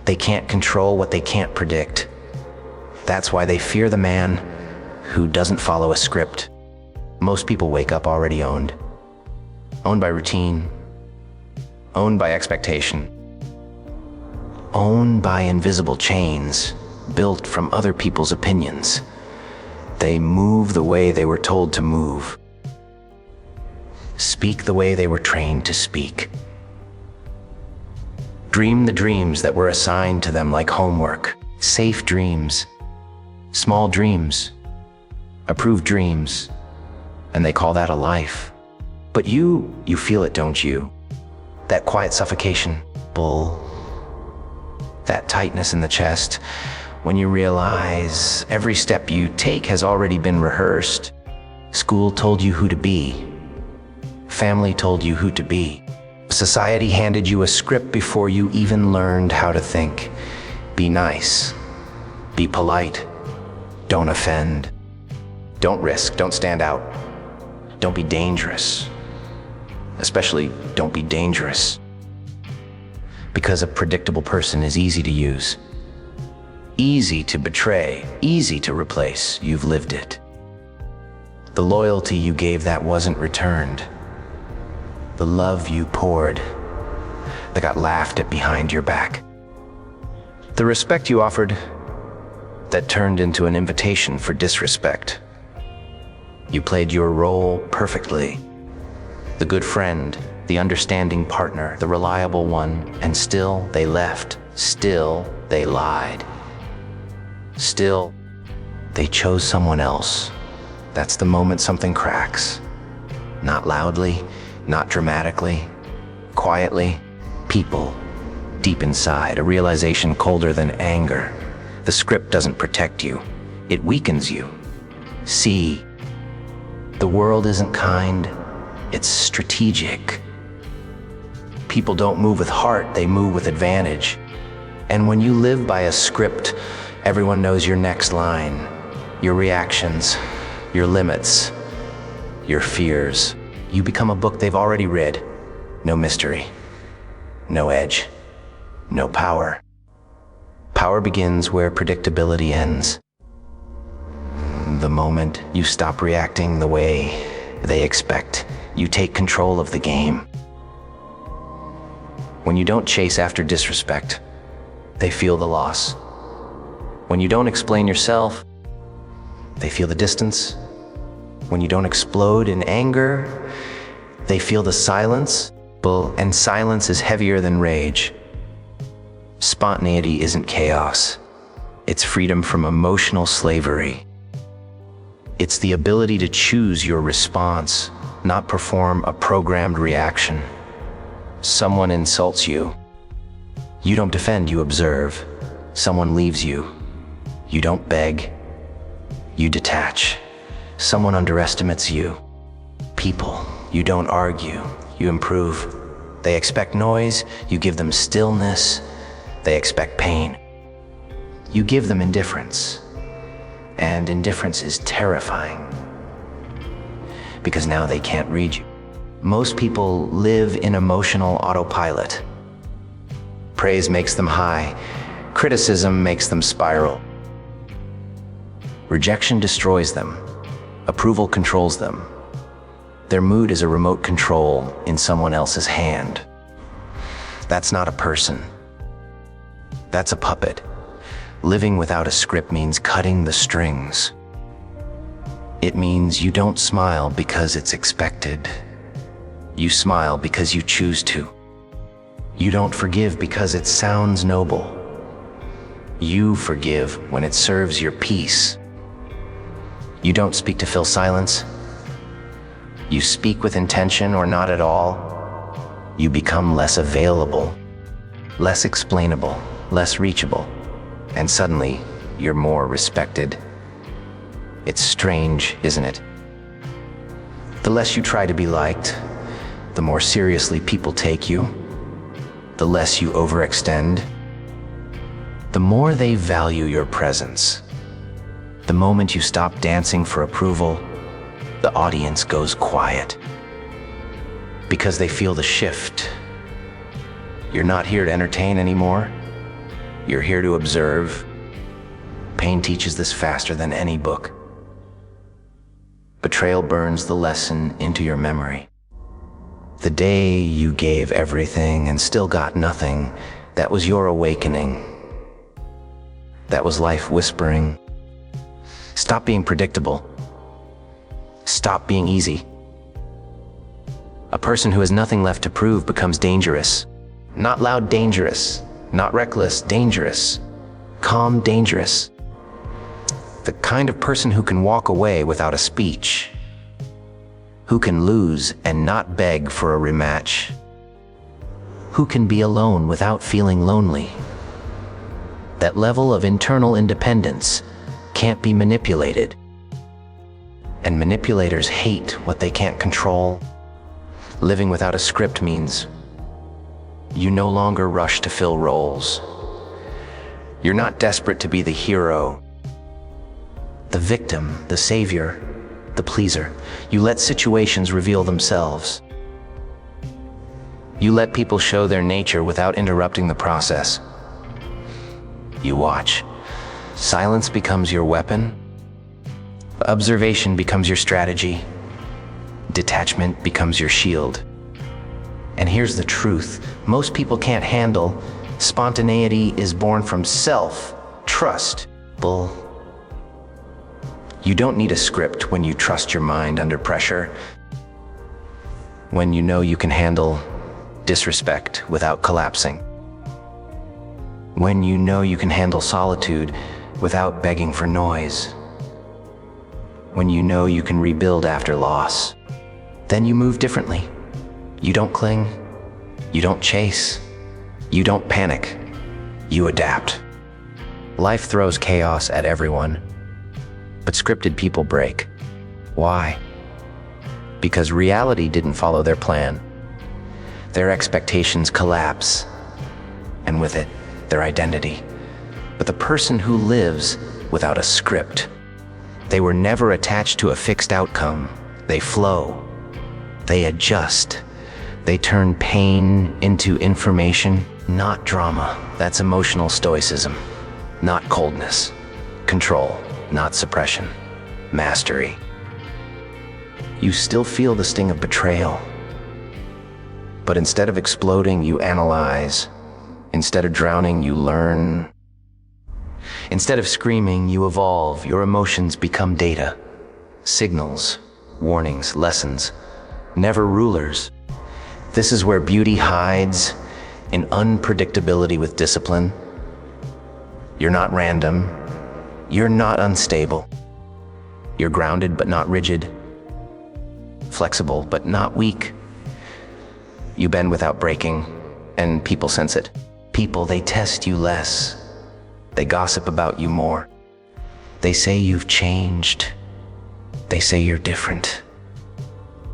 They can't control what they can't predict. That's why they fear the man who doesn't follow a script. Most people wake up already owned. Owned by routine. Owned by expectation. Owned by invisible chains built from other people's opinions. They move the way they were told to move. Speak the way they were trained to speak. Dream the dreams that were assigned to them like homework. Safe dreams. Small dreams. Approved dreams. And they call that a life. But you feel it, don't you? That quiet suffocation, bull. That tightness in the chest, when you realize every step you take has already been rehearsed. School told you who to be. Family told you who to be. Society handed you a script before you even learned how to think. Be nice. Be polite. Don't offend. Don't risk. Don't stand out. Don't be dangerous. Especially, don't be dangerous. Because a predictable person is easy to use. Easy to betray. Easy to replace. You've lived it. The loyalty you gave that wasn't returned. The love you poured that got laughed at behind your back. The respect you offered that turned into an invitation for disrespect. You played your role perfectly. The good friend, the understanding partner, the reliable one, and still they left. Still they lied. Still they chose someone else. That's the moment something cracks. Not loudly, not dramatically, quietly. People, deep inside, a realization colder than anger. The script doesn't protect you, it weakens you. See, the world isn't kind, it's strategic. People don't move with heart, they move with advantage. And when you live by a script, everyone knows your next line, your reactions, your limits, your fears. You become a book they've already read. No mystery, no edge, no power. Power begins where predictability ends. The moment you stop reacting the way they expect, you take control of the game. When you don't chase after disrespect, they feel the loss. When you don't explain yourself, they feel the distance. When you don't explode in anger, they feel the silence, and silence is heavier than rage. Spontaneity isn't chaos. It's freedom from emotional slavery. It's the ability to choose your response, not perform a programmed reaction. Someone insults you. You don't defend, you observe. Someone leaves you. You don't beg. You detach. Someone underestimates you. People, you don't argue, you improve. They expect noise, you give them stillness. They expect pain. You give them indifference. And indifference is terrifying. Because now they can't read you. Most people live in emotional autopilot. Praise makes them high. Criticism makes them spiral. Rejection destroys them. Approval controls them. Their mood is a remote control in someone else's hand. That's not a person. That's a puppet. Living without a script means cutting the strings. It means you don't smile because it's expected. You smile because you choose to. You don't forgive because it sounds noble. You forgive when it serves your peace. You don't speak to fill silence. You speak with intention or not at all. You become less available, less explainable, less reachable, and suddenly you're more respected. It's strange, isn't it? The less you try to be liked, the more seriously people take you. The less you overextend, the more they value your presence. The moment you stop dancing for approval, the audience goes quiet. Because they feel the shift. You're not here to entertain anymore. You're here to observe. Pain teaches this faster than any book. Betrayal burns the lesson into your memory. The day you gave everything and still got nothing, that was your awakening. That was life whispering, stop being predictable. Stop being easy. A person who has nothing left to prove becomes dangerous. Not loud dangerous, not reckless dangerous, calm dangerous. The kind of person who can walk away without a speech, who can lose and not beg for a rematch, who can be alone without feeling lonely. That level of internal independence can't be manipulated. And manipulators hate what they can't control. Living without a script means you no longer rush to fill roles. You're not desperate to be the hero, the victim, the savior, the pleaser. You let situations reveal themselves. You let people show their nature without interrupting the process. You watch. Silence becomes your weapon. Observation becomes your strategy. Detachment becomes your shield. And here's the truth. Most people can't handle spontaneity is born from self-trust. Bull. You don't need a script when you trust your mind under pressure. When you know you can handle disrespect without collapsing. When you know you can handle solitude without begging for noise. When you know you can rebuild after loss. Then you move differently. You don't cling. You don't chase. You don't panic. You adapt. Life throws chaos at everyone, but scripted people break. Why? Because reality didn't follow their plan. Their expectations collapse, and with it, their identity. But the person who lives without a script, they were never attached to a fixed outcome. They flow. They adjust. They turn pain into information, not drama. That's emotional stoicism, not coldness. Control, not suppression. Mastery. You still feel the sting of betrayal. But instead of exploding, you analyze. Instead of drowning, you learn. Instead of screaming, you evolve. Your emotions become data. Signals, warnings, lessons. Never rulers. This is where beauty hides, in unpredictability with discipline. You're not random. You're not unstable. You're grounded but not rigid. Flexible but not weak. You bend without breaking, and people sense it. People, they test you less. They gossip about you more. They say you've changed. They say you're different.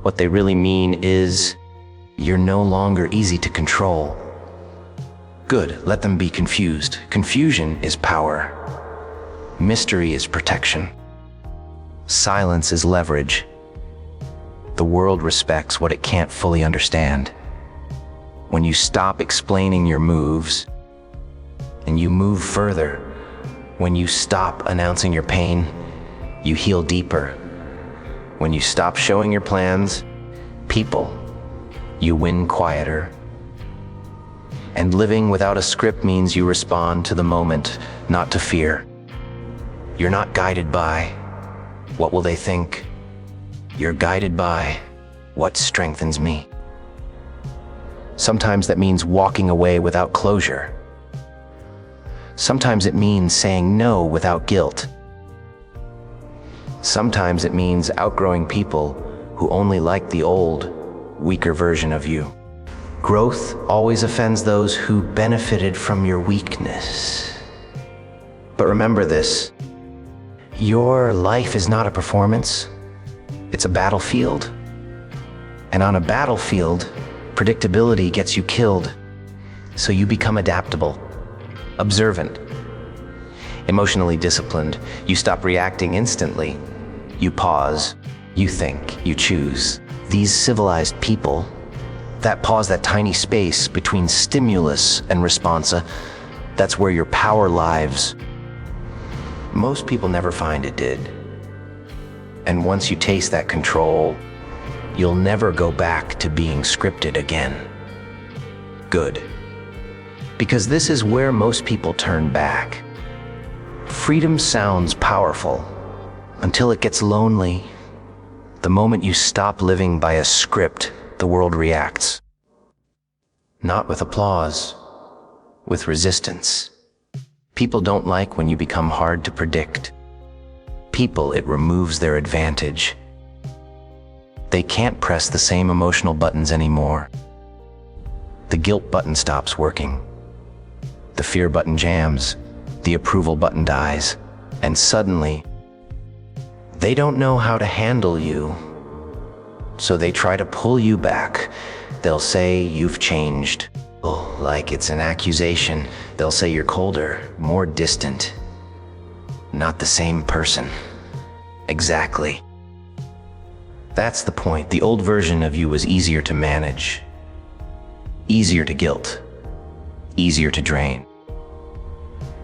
What they really mean is, you're no longer easy to control. Good, let them be confused. Confusion is power. Mystery is protection. Silence is leverage. The world respects what it can't fully understand. When you stop explaining your moves, and you move further, when you stop announcing your pain, you heal deeper. When you stop showing your plans, people, you win quieter. And living without a script means you respond to the moment, not to fear. You're not guided by, what will they think? You're guided by, what strengthens me? Sometimes that means walking away without closure. Sometimes it means saying no without guilt. Sometimes it means outgrowing people who only like the old, weaker version of you. Growth always offends those who benefited from your weakness. But remember this, your life is not a performance, it's a battlefield. And on a battlefield, predictability gets you killed. So you become adaptable, observant, emotionally disciplined. You stop reacting instantly. You pause, you think, you choose. These civilized people, that pause, that tiny space between stimulus and responsa, That's where your power lives. Most people never find it did. And once you taste that control, you'll never go back to being scripted again. Good. Because this is where most people turn back. Freedom sounds powerful until it gets lonely. The moment you stop living by a script, the world reacts. Not with applause, with resistance. People don't like when you become hard to predict. People, it removes their advantage. They can't press the same emotional buttons anymore. The guilt button stops working. The fear button jams. The approval button dies. And suddenly, they don't know how to handle you. So they try to pull you back. They'll say you've changed. Oh, like it's an accusation. They'll say you're colder, more distant. Not the same person. Exactly. That's the point. The old version of you was easier to manage. Easier to guilt. Easier to drain.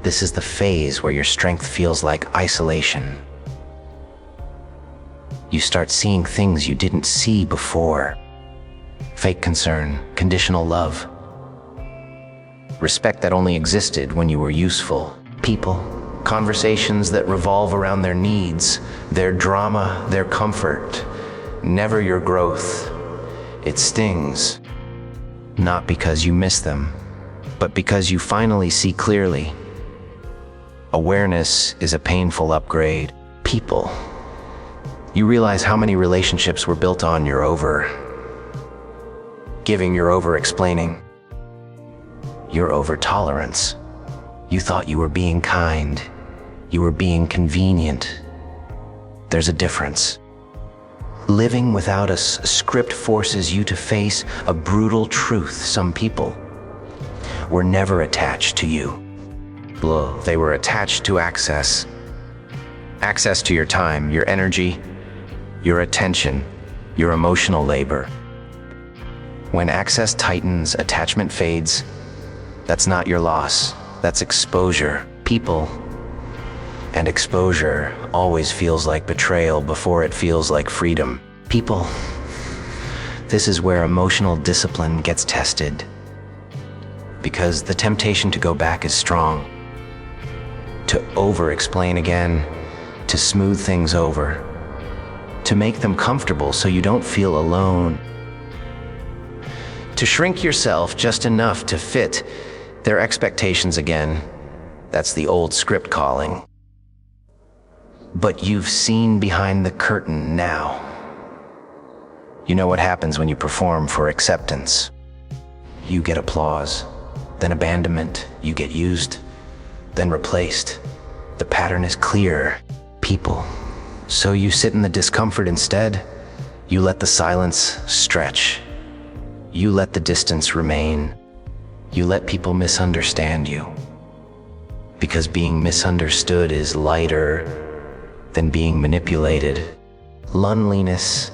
This is the phase where your strength feels like isolation. You start seeing things you didn't see before. Fake concern, conditional love. Respect that only existed when you were useful. People, conversations that revolve around their needs, their drama, their comfort. Never your growth. It stings. Not because you miss them, but because you finally see clearly. Awareness is a painful upgrade. People. You realize how many relationships were built on your over-giving, your over-explaining, your over-tolerance. You thought you were being kind. You were being convenient. There's a difference. Living without a script forces you to face a brutal truth. Some people were never attached to you. They were attached to access. Access to your time, your energy, your attention, your emotional labor. When access tightens, attachment fades. That's not your loss. That's exposure. People and exposure always feels like betrayal before it feels like freedom. People. This is where emotional discipline gets tested. Because the temptation to go back is strong. To over-explain again, to smooth things over, to make them comfortable so you don't feel alone, to shrink yourself just enough to fit their expectations again. That's the old script calling. But you've seen behind the curtain now. You know what happens when you perform for acceptance. You get applause, then abandonment, you get used, then replaced. The pattern is clear. People. So you sit in the discomfort instead. You let the silence stretch. You let the distance remain. You let people misunderstand you. Because being misunderstood is lighter than being manipulated. Loneliness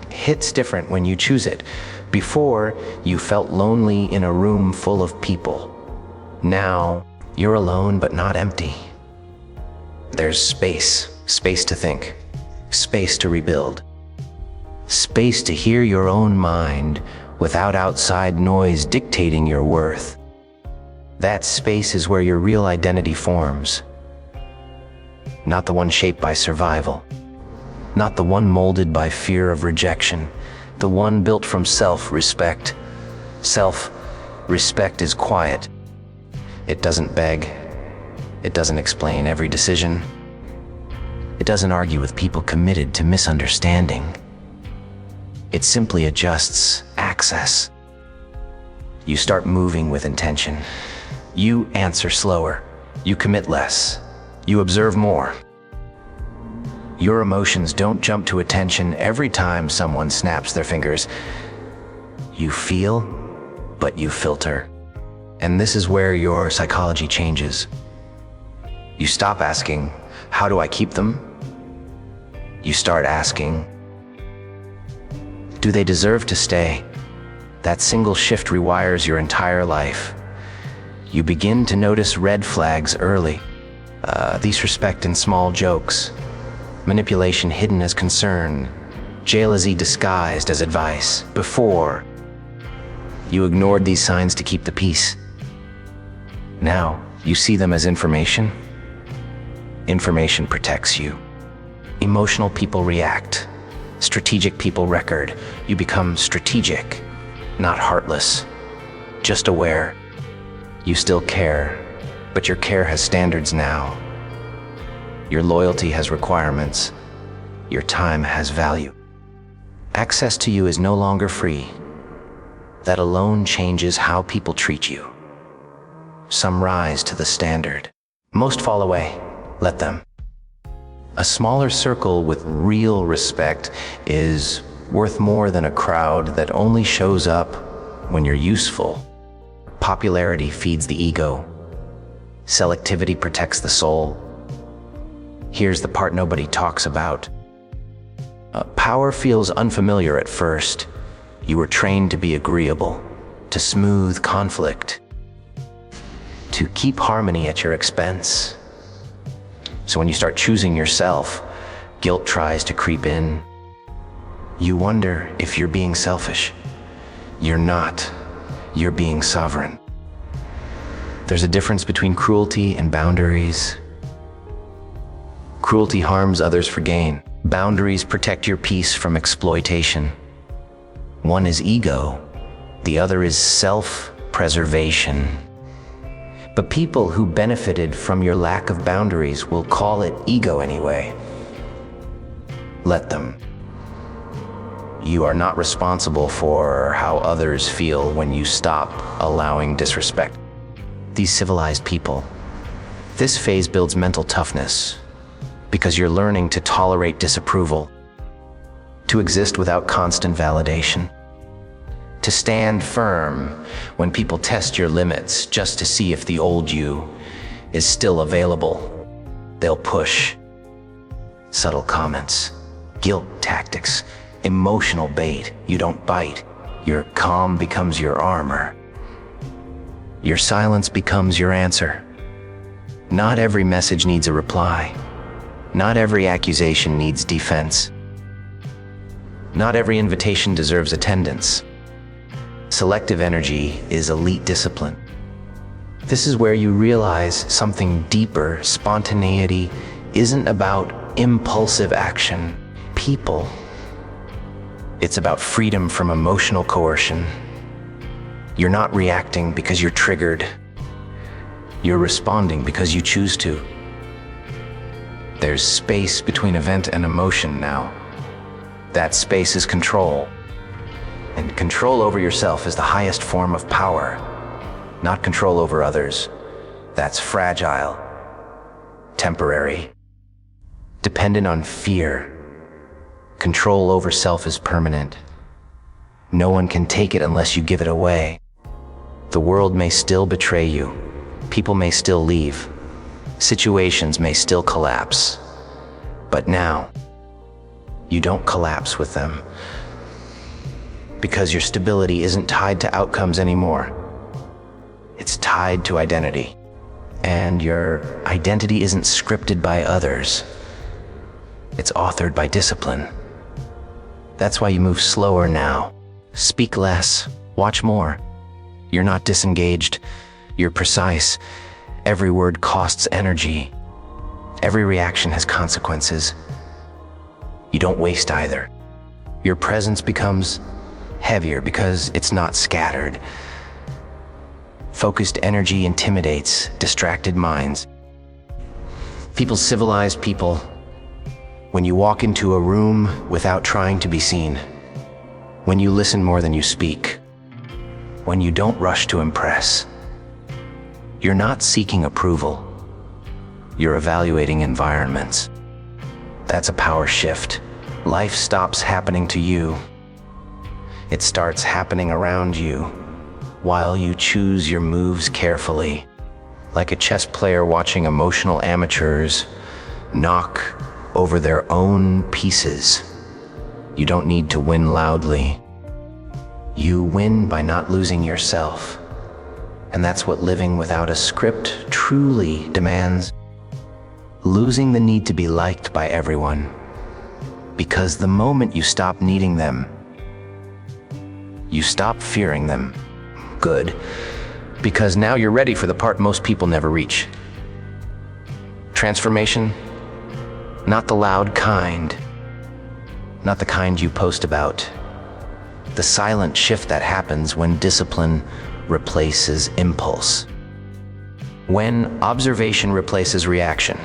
hits different when you choose it. Before, you felt lonely in a room full of people. Now, you're alone but not empty. There's space. Space to think. Space to rebuild. Space to hear your own mind without outside noise dictating your worth. That space is where your real identity forms. Not the one shaped by survival. Not the one molded by fear of rejection. The one built from self-respect. Self-respect is quiet. It doesn't beg. It doesn't explain every decision. It doesn't argue with people committed to misunderstanding. It simply adjusts access. You start moving with intention. You answer slower. You commit less. You observe more. Your emotions don't jump to attention every time someone snaps their fingers. You feel, but you filter. And this is where your psychology changes. You stop asking, how do I keep them? You start asking, do they deserve to stay? That single shift rewires your entire life. You begin to notice red flags early. Disrespect in small jokes, manipulation hidden as concern, jealousy disguised as advice. Before, you ignored these signs to keep the peace. Now, you see them as information. Information protects you. Emotional people react. Strategic people record. You become strategic, not heartless, just aware. You still care, but your care has standards now. Your loyalty has requirements. Your time has value. Access to you is no longer free. That alone changes how people treat you. Some rise to the standard. Most fall away. Let them. A smaller circle with real respect is worth more than a crowd that only shows up when you're useful. Popularity feeds the ego. Selectivity protects the soul. Here's the part nobody talks about. Power feels unfamiliar at first. You were trained to be agreeable, to smooth conflict, to keep harmony at your expense. So when you start choosing yourself, guilt tries to creep in. You wonder if you're being selfish. You're not. You're being sovereign. There's a difference between cruelty and boundaries. Cruelty harms others for gain. Boundaries protect your peace from exploitation. One is ego, the other is self-preservation. But people who benefited from your lack of boundaries will call it ego anyway. Let them. You are not responsible for how others feel when you stop allowing disrespect. These civilized people, this phase builds mental toughness because you're learning to tolerate disapproval, to exist without constant validation, to stand firm when people test your limits just to see if the old you is still available. They'll push. Subtle comments, guilt tactics, emotional bait. You don't bite. Your calm becomes your armor. Your silence becomes your answer. Not every message needs a reply. Not every accusation needs defense. Not every invitation deserves attendance. Selective energy is elite discipline. This is where you realize something deeper. Spontaneity isn't about impulsive action. People. It's about freedom from emotional coercion. You're not reacting because you're triggered. You're responding because you choose to. There's space between event and emotion now. That space is control. And control over yourself is the highest form of power, not control over others. That's fragile, temporary, dependent on fear. Control over self is permanent. No one can take it unless you give it away. The world may still betray you. People may still leave. Situations may still collapse. But now, you don't collapse with them. Because your stability isn't tied to outcomes anymore. It's tied to identity. And your identity isn't scripted by others. It's authored by discipline. That's why you move slower now. Speak less, watch more. You're not disengaged, you're precise. Every word costs energy. Every reaction has consequences. You don't waste either. Your presence becomes heavier because it's not scattered. Focused energy intimidates distracted minds. Civilized people, when you walk into a room without trying to be seen, when you listen more than you speak, when you don't rush to impress, you're not seeking approval. You're evaluating environments. That's a power shift. Life stops happening to you. It starts happening around you while you choose your moves carefully. Like a chess player watching emotional amateurs knock over their own pieces. You don't need to win loudly. You win by not losing yourself. And that's what living without a script truly demands. Losing the need to be liked by everyone. Because the moment you stop needing them, you stop fearing them. Good. Because now you're ready for the part most people never reach. Transformation, not the loud kind, not the kind you post about. The silent shift that happens when discipline replaces impulse. When observation replaces reaction.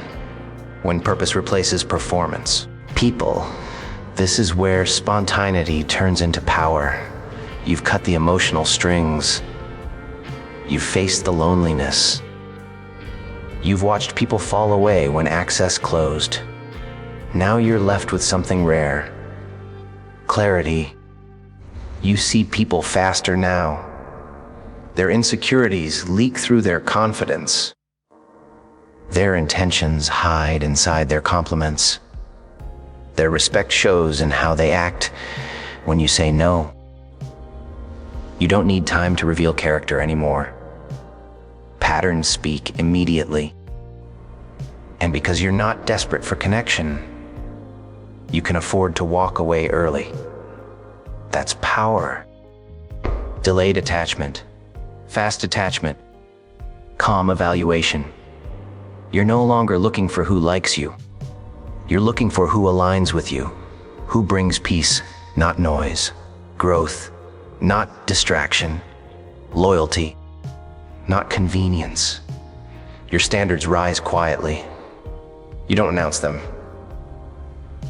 When purpose replaces performance. People, this is where spontaneity turns into power. You've cut the emotional strings. You've faced the loneliness. You've watched people fall away when access closed. Now you're left with something rare. Clarity. You see people faster now. Their insecurities leak through their confidence. Their intentions hide inside their compliments. Their respect shows in how they act when you say no. You don't need time to reveal character anymore. Patterns speak immediately. And because you're not desperate for connection, you can afford to walk away early. That's power. Delayed attachment, fast attachment, calm evaluation. You're no longer looking for who likes you. You're looking for who aligns with you, who brings peace, not noise, growth, not distraction, loyalty, not convenience. Your standards rise quietly. You don't announce them.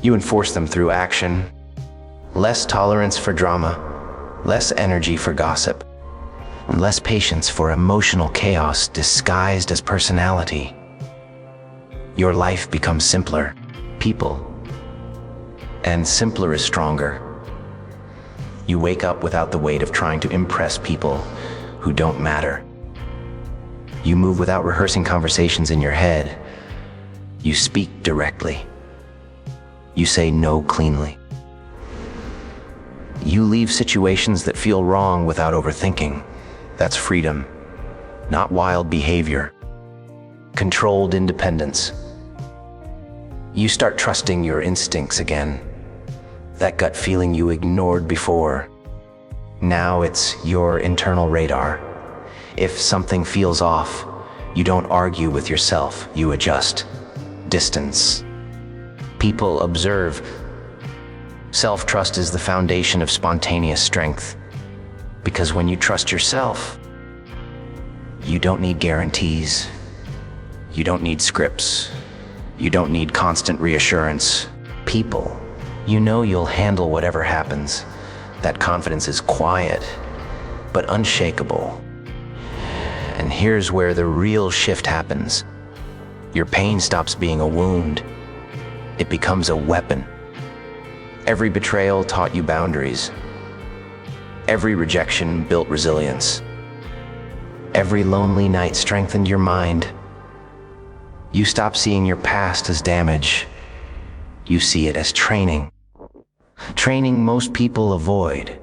You enforce them through action. Less tolerance for drama, less energy for gossip, and less patience for emotional chaos disguised as personality. Your life becomes simpler, people, and simpler is stronger. You wake up without the weight of trying to impress people who don't matter. You move without rehearsing conversations in your head. You speak directly. You say no cleanly. You leave situations that feel wrong without overthinking. That's freedom, not wild behavior. Controlled independence. You start trusting your instincts again. That gut feeling you ignored before. Now it's your internal radar. If something feels off, you don't argue with yourself, you adjust. Distance. People observe. Self-trust is the foundation of spontaneous strength. Because when you trust yourself, you don't need guarantees. You don't need scripts. You don't need constant reassurance. People, you know you'll handle whatever happens. That confidence is quiet, but unshakable. And here's where the real shift happens. Your pain stops being a wound. It becomes a weapon. Every betrayal taught you boundaries. Every rejection built resilience. Every lonely night strengthened your mind. You stop seeing your past as damage. You see it as training. Training most people avoid.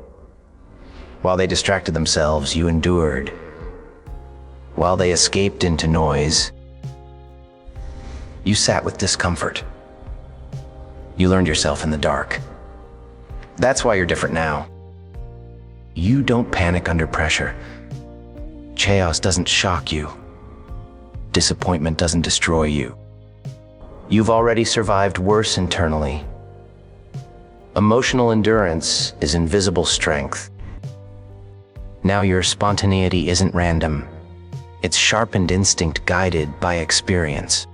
While they distracted themselves, you endured. While they escaped into noise, you sat with discomfort. You learned yourself in the dark. That's why you're different now. You don't panic under pressure. Chaos doesn't shock you. Disappointment doesn't destroy you. You've already survived worse internally. Emotional endurance is invisible strength. Now your spontaneity isn't random. It's sharpened instinct guided by experience.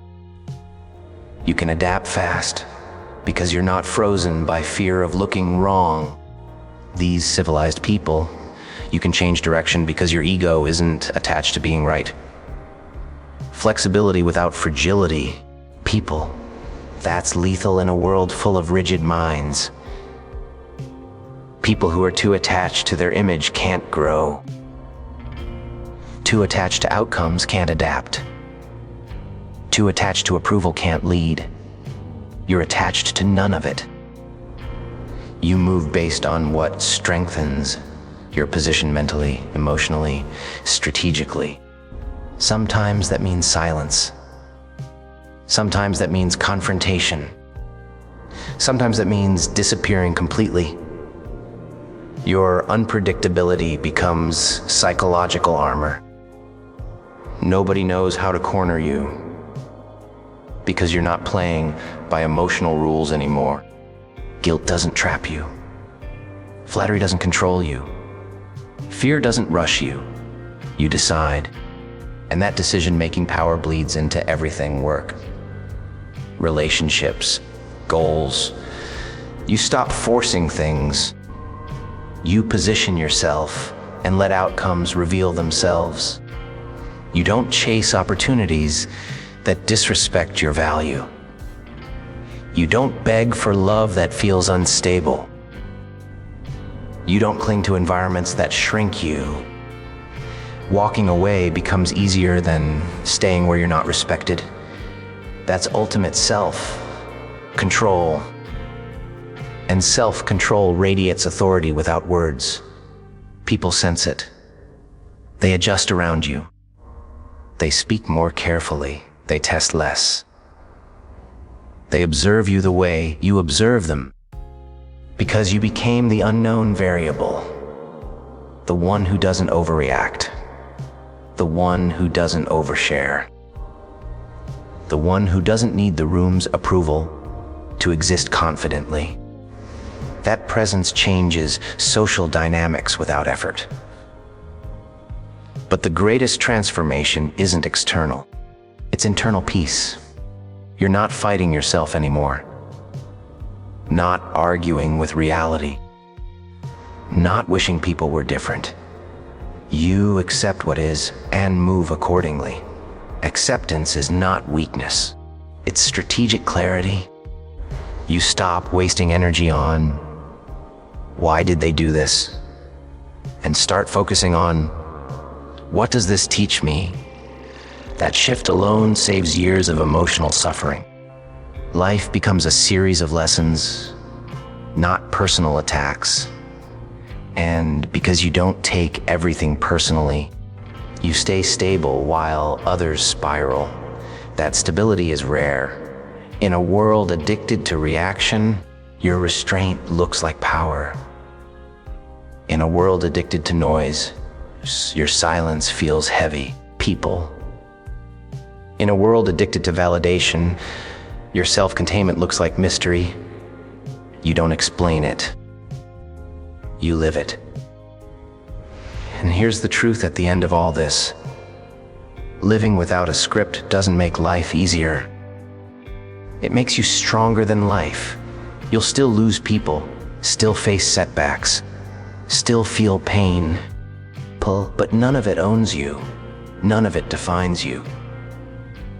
You can adapt fast because you're not frozen by fear of looking wrong. These civilized people, you can change direction because your ego isn't attached to being right. Flexibility without fragility. People, that's lethal in a world full of rigid minds. People who are too attached to their image can't grow. Too attached to outcomes can't adapt. Too attached to approval can't lead. You're attached to none of it. You move based on what strengthens, your position mentally, emotionally, strategically. Sometimes that means silence. Sometimes that means confrontation. Sometimes that means disappearing completely. Your unpredictability becomes psychological armor. Nobody knows how to corner you because you're not playing by emotional rules anymore. Guilt doesn't trap you. Flattery doesn't control you. Fear doesn't rush you. You decide. And that decision-making power bleeds into everything: work, relationships, goals. You stop forcing things. You position yourself and let outcomes reveal themselves. You don't chase opportunities that disrespect your value. You don't beg for love that feels unstable. You don't cling to environments that shrink you. Walking away becomes easier than staying where you're not respected. That's ultimate self-control. And self-control radiates authority without words. People sense it. They adjust around you. They speak more carefully. They test less. They observe you the way you observe them, because you became the unknown variable, the one who doesn't overreact, the one who doesn't overshare, the one who doesn't need the room's approval to exist confidently. That presence changes social dynamics without effort. But the greatest transformation isn't external. It's internal peace. You're not fighting yourself anymore. Not arguing with reality. Not wishing people were different. You accept what is and move accordingly. Acceptance is not weakness. It's strategic clarity. You stop wasting energy on, why did they do this? And start focusing on, what does this teach me? That shift alone saves years of emotional suffering. Life becomes a series of lessons, not personal attacks. And because you don't take everything personally, you stay stable while others spiral. That stability is rare. In a world addicted to reaction, your restraint looks like power. In a world addicted to noise, your silence feels heavy. People. In a world addicted to validation, your self-containment looks like mystery. You don't explain it. You live it. And here's the truth at the end of all this. Living without a script doesn't make life easier. It makes you stronger than life. You'll still lose people, still face setbacks, still feel pain, but none of it owns you. None of it defines you.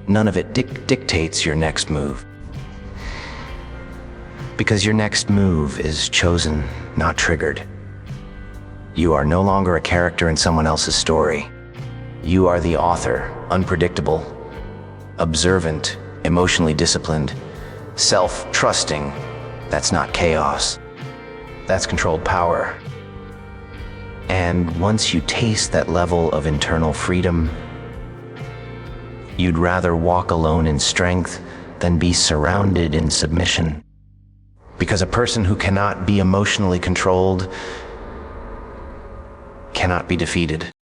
None of it dictates your next move. Because your next move is chosen, not triggered. You are no longer a character in someone else's story. You are the author, unpredictable, observant, emotionally disciplined, self-trusting. That's not chaos. That's controlled power. And once you taste that level of internal freedom, you'd rather walk alone in strength than be surrounded in submission. Because a person who cannot be emotionally controlled cannot be defeated.